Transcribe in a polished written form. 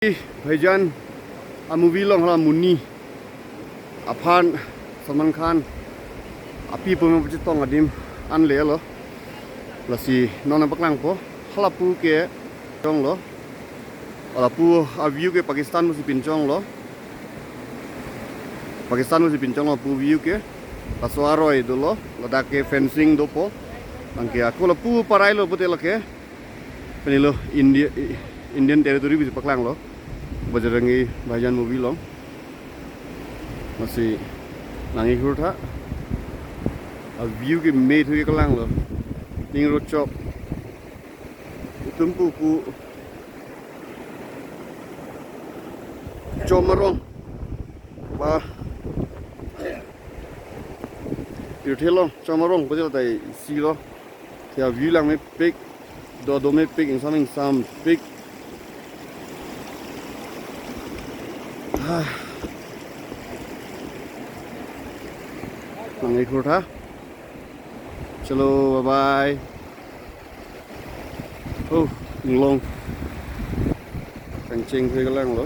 भाईजान movie long hala muni aphan Salman Khan api pun macam tong adim an le lo lasi nona baklang po hala pu ke tong lo ala pu view ke Pakistan musi pincong lo Pakistan musi pincong lo pu view ke paswaro itu lo lada ke fencing do po angke aku lo pu parai lo betul ke penilo Indian territory bisa paklang lo bajarangi bajan movie long masih nangi kurta a view ke made hui kelang lo ning road chop tumpu ku chomarong ba irthelong chomarong bajal tai si lo ya view lang me pick do me pick in something some pick Nangai kurta chalo bye bye oh long cheng thuê cái lăng lo